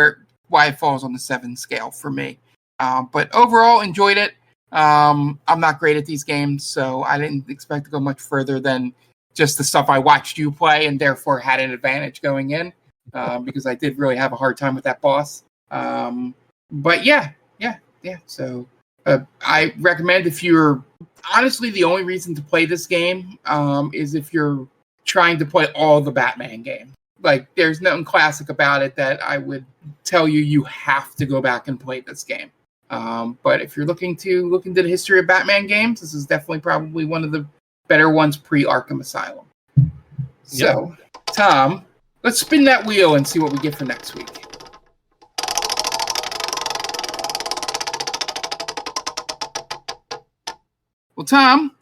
why it falls on the 7 scale for me. But overall, enjoyed it. I'm not great at these games, so I didn't expect to go much further than just the stuff I watched you play, and therefore had an advantage going in because I did really have a hard time with that boss. But yeah. So I recommend, if you're honestly, the only reason to play this game is if you're trying to play all the Batman games. Like, there's nothing classic about it that I would tell you have to go back and play this game. But if you're looking into the history of Batman games, this is definitely probably one of the better ones pre-Arkham Asylum. So, Tom, let's spin that wheel and see what we get for next week. Well, Tom,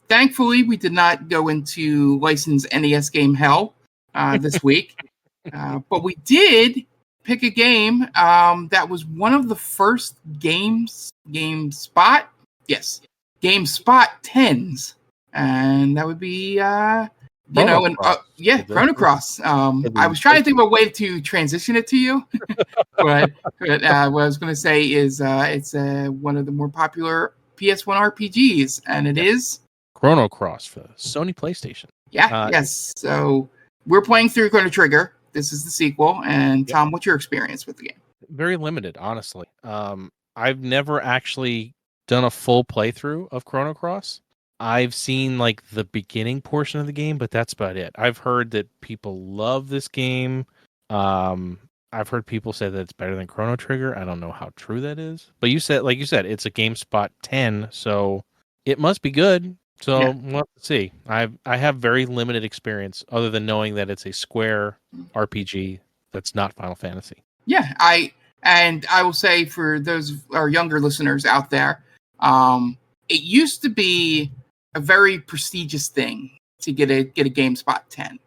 thankfully we did not go into licensed NES game hell this week, but we did pick a game that was one of the first GameSpot 10s, and that would be Chrono Cross. I was trying to think of a way to transition it to you, but what I was going to say is it's one of the more popular PS1 RPGs, and it is Chrono Cross for Sony PlayStation. Yes. So we're playing through Chrono Trigger. This is the sequel. And Tom, what's your experience with the game? Very limited, honestly. I've never actually done a full playthrough of Chrono Cross. I've seen like the beginning portion of the game, but that's about it. I've heard that people love this game. I've heard people say that it's better than Chrono Trigger. I don't know how true that is. But you said, it's a GameSpot 10, so it must be good. So we'll have to see. I have very limited experience other than knowing that it's a Square RPG that's not Final Fantasy. Yeah, I will say, for those of our younger listeners out there, it used to be a very prestigious thing to get a GameSpot 10.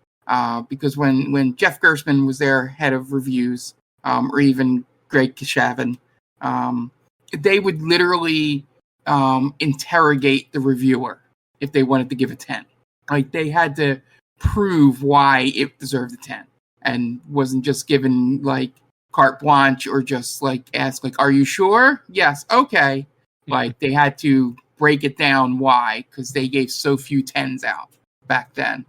Because when Jeff Gerstmann was their head of reviews, or even Greg Kashavin, they would literally interrogate the reviewer if they wanted to give a 10. Like, they had to prove why it deserved a 10, and wasn't just given like carte blanche, or just like ask like, "Are you sure?" "Yes." "Okay." Like they had to break it down why, because they gave so few 10s out back then.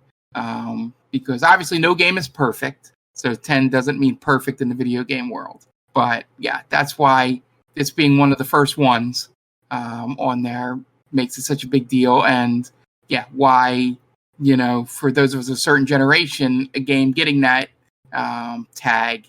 Because obviously no game is perfect, so 10 doesn't mean perfect in the video game world. But yeah, that's why this being one of the first ones on there makes it such a big deal. And yeah, why, for those of us of a certain generation, a game getting that tag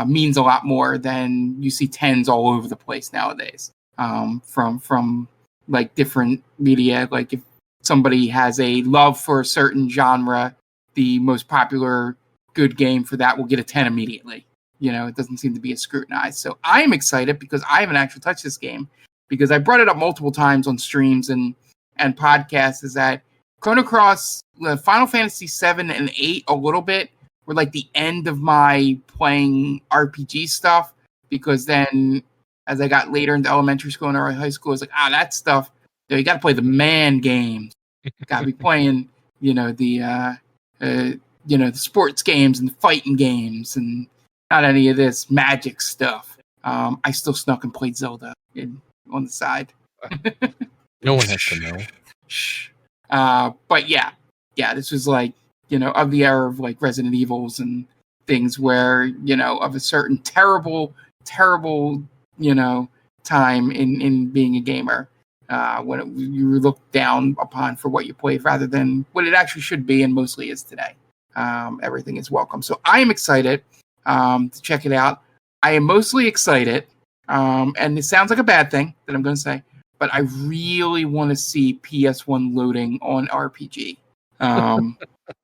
means a lot more than you see 10s all over the place nowadays. From like different media, like if somebody has a love for a certain genre, the most popular good game for that will get a 10 immediately. It doesn't seem to be as scrutinized. So I am excited because I haven't actually touched this game, because I brought it up multiple times on streams and podcasts, is that Chrono Cross, Final Fantasy 7 and 8 a little bit were like the end of my playing RPG stuff, because then as I got later into elementary school and early high school, I was like, that stuff, you got to play the man games. Got to be playing, the sports games and the fighting games, and not any of this magic stuff. I still snuck and played Zelda on the side. No one has to know. Shh. But yeah, this was like, of the era of like Resident Evils and things where, of a certain terrible, time in being a gamer, when you were looked down upon for what you played rather than what it actually should be, and mostly is today. Everything is welcome. So I am excited to check it out. I am mostly excited, and it sounds like a bad thing that I'm going to say, but I really want to see PS1 loading on RPG,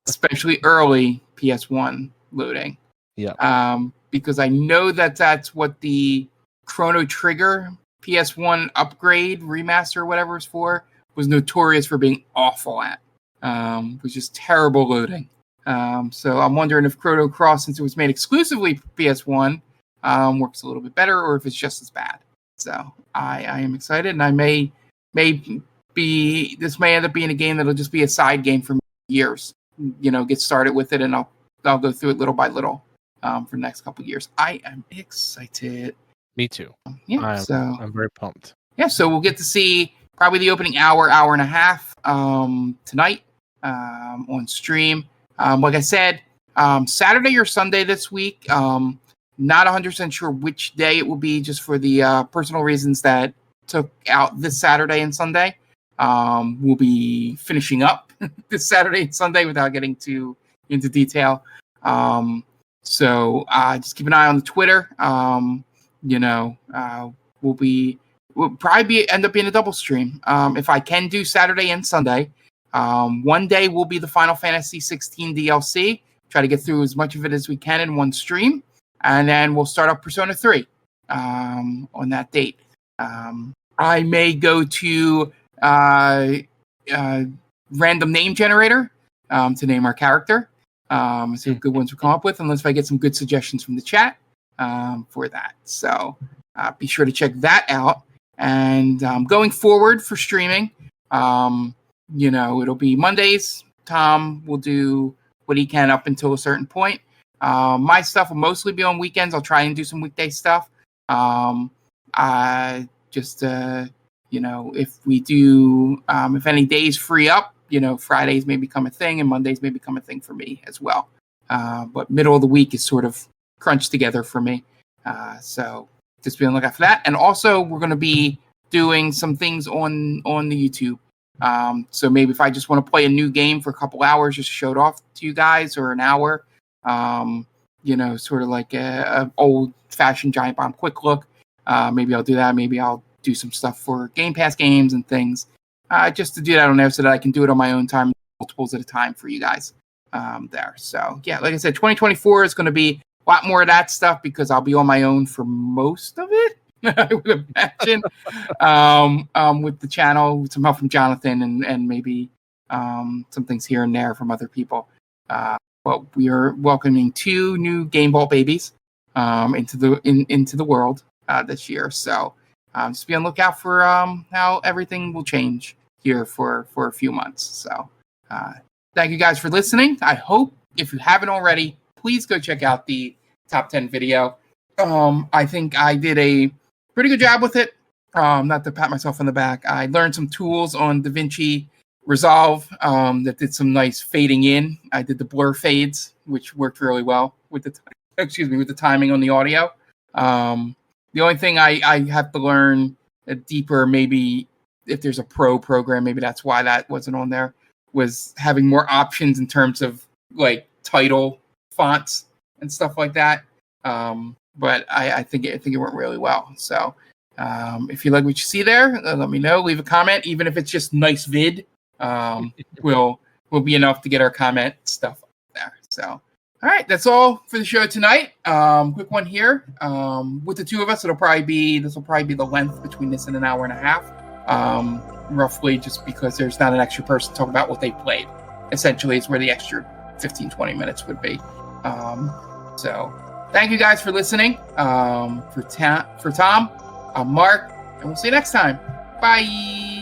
especially early PS1 loading. Yeah. Because I know that that's what the Chrono Trigger PS1 upgrade, remaster, or whatever it's for, was notorious for being awful at. Was just terrible loading. So I'm wondering if Chrono Cross, since it was made exclusively for PS1, works a little bit better, or if it's just as bad. So I am excited, and I may this may end up being a game that'll just be a side game for years. Get started with it, and I'll go through it little by little for the next couple of years. I am excited. Me too. I'm very pumped. Yeah, so we'll get to see probably the opening hour and a half tonight on stream. Like I said, Saturday or Sunday this week. Not 100% sure which day it will be, just for the personal reasons that took out this Saturday and Sunday. We'll be finishing up this Saturday and Sunday without getting too into detail. So just keep an eye on the Twitter. We'll probably end up being a double stream. If I can do Saturday and Sunday, one day will be the Final Fantasy 16 DLC. Try to get through as much of it as we can in one stream. And then we'll start up Persona 3 on that date. I may go to random name generator to name our character. See what good ones we come up with, unless I get some good suggestions from the chat for that. So be sure to check that out. And going forward for streaming, it'll be Mondays. Tom will do what he can up until a certain point. My stuff will mostly be on weekends. I'll try and do some weekday stuff. If we do, if any days free up, Fridays may become a thing, and Mondays may become a thing for me as well. But middle of the week is sort of crunched together for me. So just be on the lookout for that. And also, we're going to be doing some things on the YouTube. So maybe if I just want to play a new game for a couple hours, just show it off to you guys, or an hour, sort of like a old-fashioned Giant Bomb quick look. Maybe I'll do that. Maybe I'll do some stuff for Game Pass games and things, just to do that on there so that I can do it on my own time, multiples at a time for you guys there. So, yeah, like I said, 2024 is going to be a lot more of that stuff, because I'll be on my own for most of it, I would imagine, with the channel, with some help from Jonathan, and maybe some things here and there from other people. But we are welcoming 2 new Game Vault babies into the world this year. So just be on the lookout for how everything will change here for a few months. So thank you guys for listening. I hope, if you haven't already, please go check out the top 10 video. I think I did a pretty good job with it. not to pat myself on the back. I learned some tools on DaVinci Resolve that did some nice fading in. I did the blur fades, which worked really well with the timing on the audio. The only thing I have to learn deeper, maybe if there's a pro program, maybe that's why that wasn't on there, was having more options in terms of like title fonts and stuff like that. But I think it went really well. So if you like what you see there, let me know. Leave a comment, even if it's just nice vid. Will be enough to get our comment stuff up there. So, all right, that's all for the show tonight. Quick one here. With the two of us, this will probably be the length between this and an hour and a half, roughly, just because there's not an extra person to talk about what they played. Essentially, it's where the extra 15-20 minutes would be. So, thank you guys for listening. For Tom, I'm Mark, and we'll see you next time. Bye.